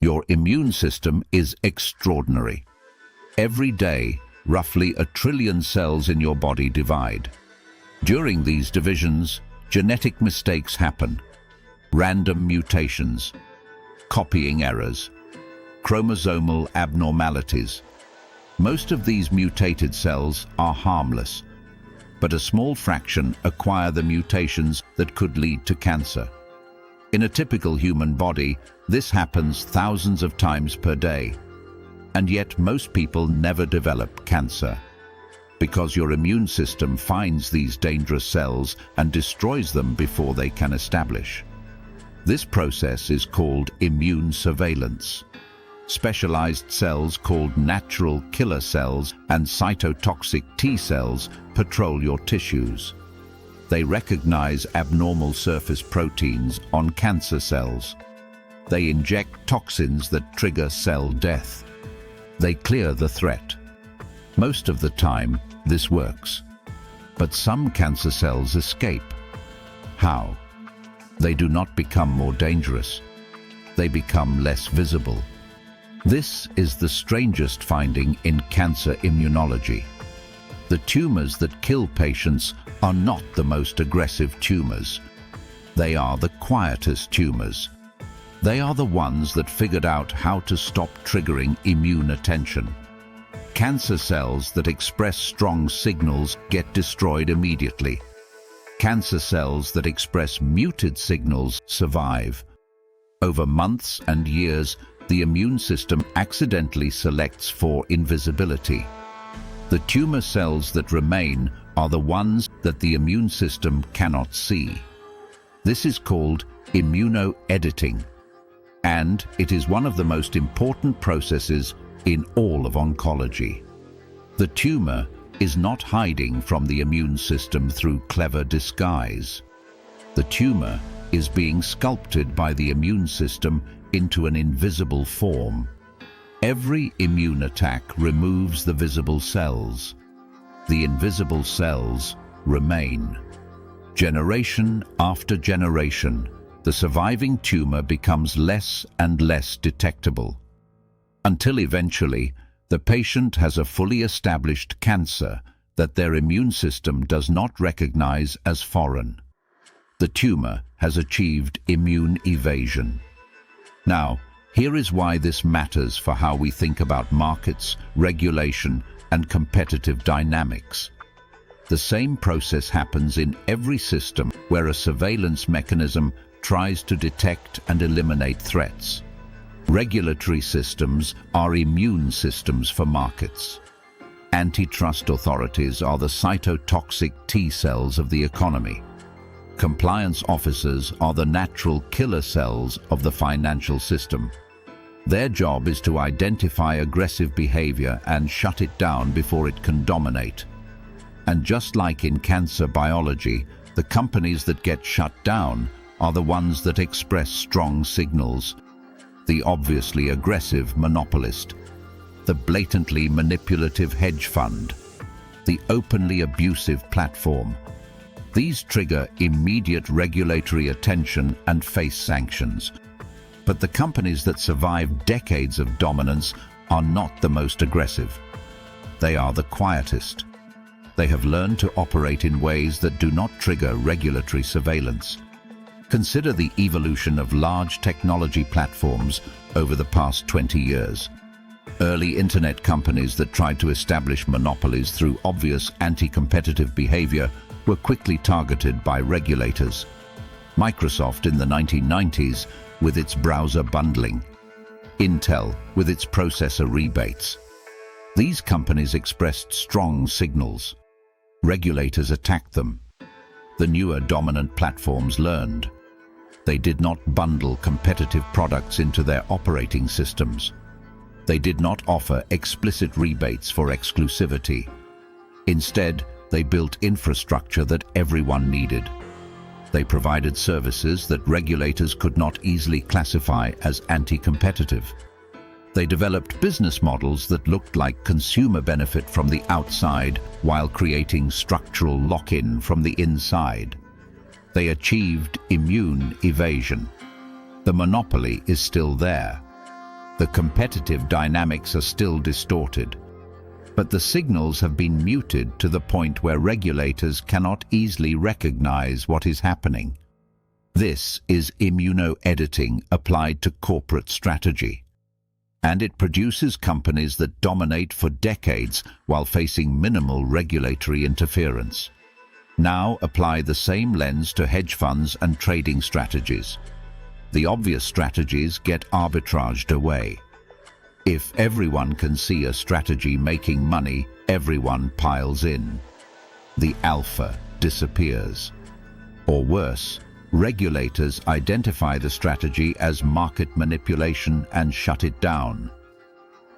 Your immune system is extraordinary. Every day, roughly 1 trillion cells in your body divide. During these divisions, genetic mistakes happen. Random mutations, copying errors, chromosomal abnormalities. Most of these mutated cells are harmless, but a small fraction acquire the mutations that could lead to cancer. In a typical human body, this happens thousands of times per day, and yet most people never develop cancer, because your immune system finds these dangerous cells and destroys them before they can establish. This process is called immune surveillance. Specialized cells called natural killer cells and cytotoxic T cells patrol your tissues. They recognize abnormal surface proteins on cancer cells. They inject toxins that trigger cell death. They clear the threat. Most of the time, this works. But some cancer cells escape. How? They do not become more dangerous. They become less visible. This is the strangest finding in cancer immunology. The tumors that kill patients are not the most aggressive tumors. They are the quietest tumors. They are the ones that figured out how to stop triggering immune attention. Cancer cells that express strong signals get destroyed immediately. Cancer cells that express muted signals survive. Over months and years, the immune system accidentally selects for invisibility. The tumor cells that remain are the ones that the immune system cannot see. This is called immunoediting, and it is one of the most important processes in all of oncology. The tumor is not hiding from the immune system through clever disguise. The tumor is being sculpted by the immune system into an invisible form. Every immune attack removes the visible cells. The invisible cells remain. Generation after generation, the surviving tumor becomes less and less detectable, until eventually the patient has a fully established cancer that their immune system does not recognize as foreign. The tumor has achieved immune evasion. Now, here is why this matters for how we think about markets, regulation, and competitive dynamics. The same process happens in every system where a surveillance mechanism tries to detect and eliminate threats. Regulatory systems are immune systems for markets. Antitrust authorities are the cytotoxic T cells of the economy. Compliance officers are the natural killer cells of the financial system. Their job is to identify aggressive behavior and shut it down before it can dominate. And just like in cancer biology, the companies that get shut down are the ones that express strong signals. The obviously aggressive monopolist, the blatantly manipulative hedge fund, the openly abusive platform. These trigger immediate regulatory attention and face sanctions. But the companies that survive decades of dominance are not the most aggressive. They are the quietest. They have learned to operate in ways that do not trigger regulatory surveillance. Consider the evolution of large technology platforms over the past 20 years. Early internet companies that tried to establish monopolies through obvious anti-competitive behavior were quickly targeted by regulators. Microsoft in the 1990s with its browser bundling, Intel with its processor rebates. These companies expressed strong signals. Regulators attacked them. The newer dominant platforms learned. They did not bundle competitive products into their operating systems. They did not offer explicit rebates for exclusivity. Instead, they built infrastructure that everyone needed. They provided services that regulators could not easily classify as anti-competitive. They developed business models that looked like consumer benefit from the outside while creating structural lock-in from the inside. They achieved immune evasion. The monopoly is still there, The competitive dynamics are still distorted, but the signals have been muted to the point where regulators cannot easily recognize what is happening. This is immunoediting applied to corporate strategy, and it produces companies that dominate for decades while facing minimal regulatory interference. Now apply the same lens to hedge funds and trading strategies. The obvious strategies get arbitraged away. If everyone can see a strategy making money, everyone piles in. The alpha disappears. Or worse, regulators identify the strategy as market manipulation and shut it down.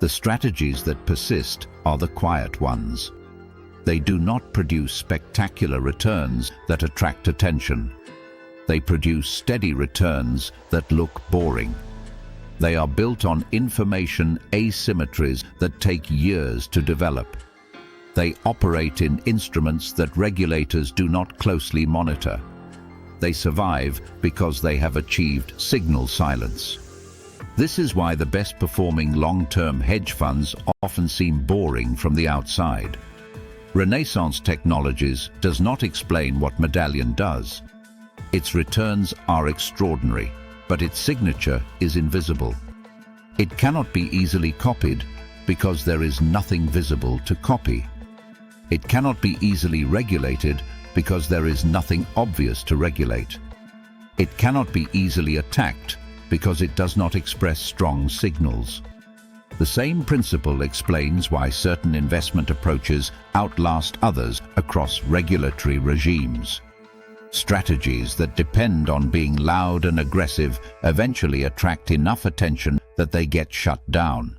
The strategies that persist are the quiet ones. They do not produce spectacular returns that attract attention. They produce steady returns that look boring. They are built on information asymmetries that take years to develop. They operate in instruments that regulators do not closely monitor. They survive because they have achieved signal silence. This is why the best-performing long-term hedge funds often seem boring from the outside. Renaissance Technologies does not explain what Medallion does. Its returns are extraordinary, but its signature is invisible. It cannot be easily copied because there is nothing visible to copy. It cannot be easily regulated because there is nothing obvious to regulate. It cannot be easily attacked because it does not express strong signals. The same principle explains why certain investment approaches outlast others across regulatory regimes. Strategies that depend on being loud and aggressive eventually attract enough attention that they get shut down.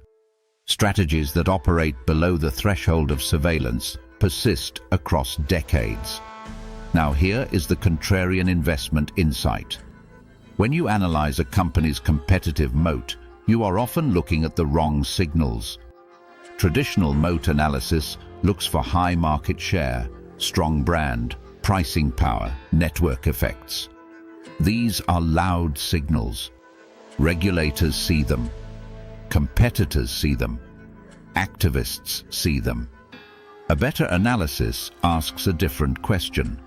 Strategies that operate below the threshold of surveillance persist across decades. Now here is the contrarian investment insight. When you analyze a company's competitive moat, you are often looking at the wrong signals. Traditional moat analysis looks for high market share, strong brand, pricing power, network effects. These are loud signals. Regulators see them. Competitors see them. Activists see them. A better analysis asks a different question.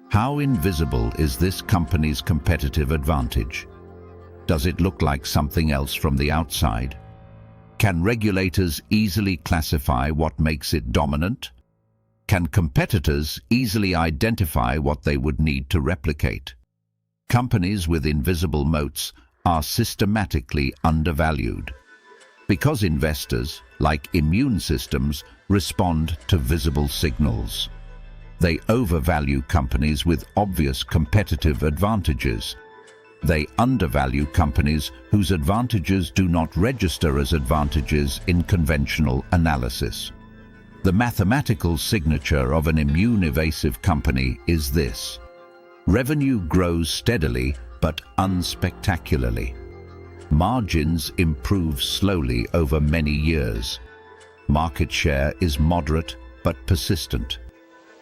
How invisible is this company's competitive advantage? Does it look like something else from the outside? Can regulators easily classify what makes it dominant? Can competitors easily identify what they would need to replicate? Companies with invisible moats are systematically undervalued because investors, like immune systems, respond to visible signals. They overvalue companies with obvious competitive advantages. They undervalue companies whose advantages do not register as advantages in conventional analysis. The mathematical signature of an immune-evasive company is this: revenue grows steadily but unspectacularly. Margins improve slowly over many years. Market share is moderate but persistent.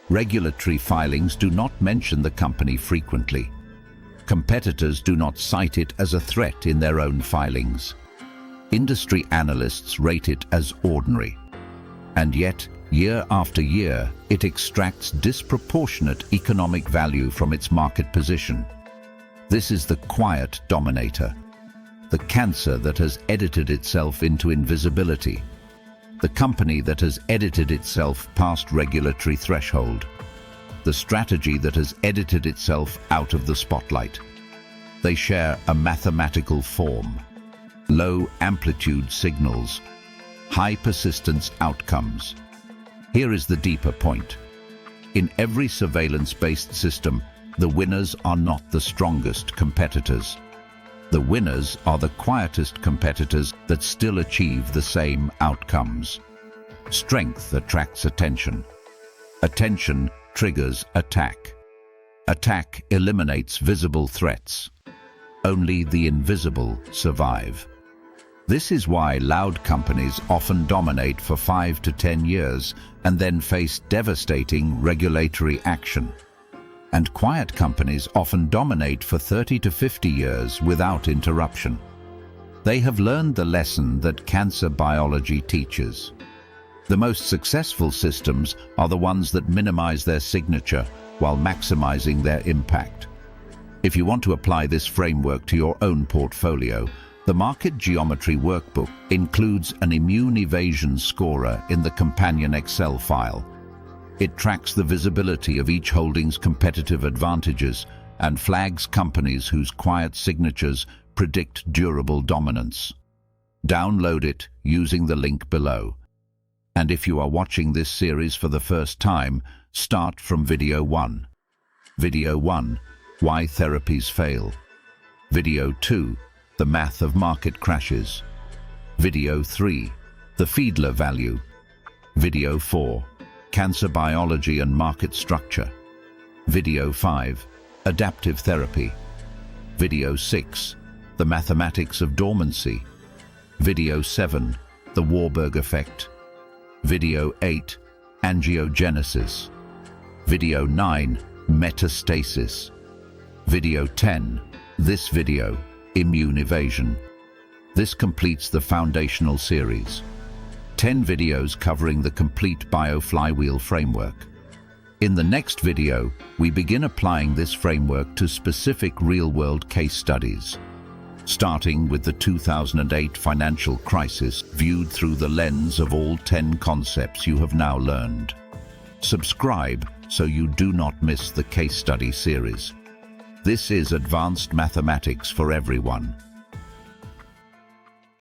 Regulatory filings do not mention the company frequently. Competitors do not cite it as a threat in their own filings. Industry analysts rate it as ordinary. And yet, year after year, it extracts disproportionate economic value from its market position. This is the quiet dominator, the cancer that has edited itself into invisibility, the company that has edited itself past regulatory threshold, the strategy that has edited itself out of the spotlight. They share a mathematical form: low amplitude signals, high persistence outcomes. Here is the deeper point. In every surveillance-based system, the winners are not the strongest competitors. The winners are the quietest competitors that still achieve the same outcomes. Strength attracts attention. Attention triggers attack. Attack eliminates visible threats. Only the invisible survive. This is why loud companies often dominate for 5 to 10 years and then face devastating regulatory action. And quiet companies often dominate for 30 to 50 years without interruption. They have learned the lesson that cancer biology teaches. The most successful systems are the ones that minimize their signature while maximizing their impact. If you want to apply this framework to your own portfolio, the Market Geometry Workbook includes an immune evasion scorer in the companion Excel file. It tracks the visibility of each holding's competitive advantages and flags companies whose quiet signatures predict durable dominance. Download it using the link below. And if you are watching this series for the first time, start from Video 1. Video 1, Why Therapies Fail. Video 2, The Math of Market Crashes. Video 3, The Fiedler Value. Video 4, Cancer Biology and Market Structure. Video 5, Adaptive Therapy. Video 6, The Mathematics of Dormancy. Video 7, The Warburg Effect. Video 8, Angiogenesis. Video 9, Metastasis. Video 10, This Video, Immune Evasion. This completes the foundational series. 10 videos covering the complete bioflywheel framework. In the next video, we begin applying this framework to specific real-world case studies, starting with the 2008 financial crisis viewed through the lens of all 10 concepts you have now learned. Subscribe so you do not miss the case study series. This is advanced mathematics for everyone.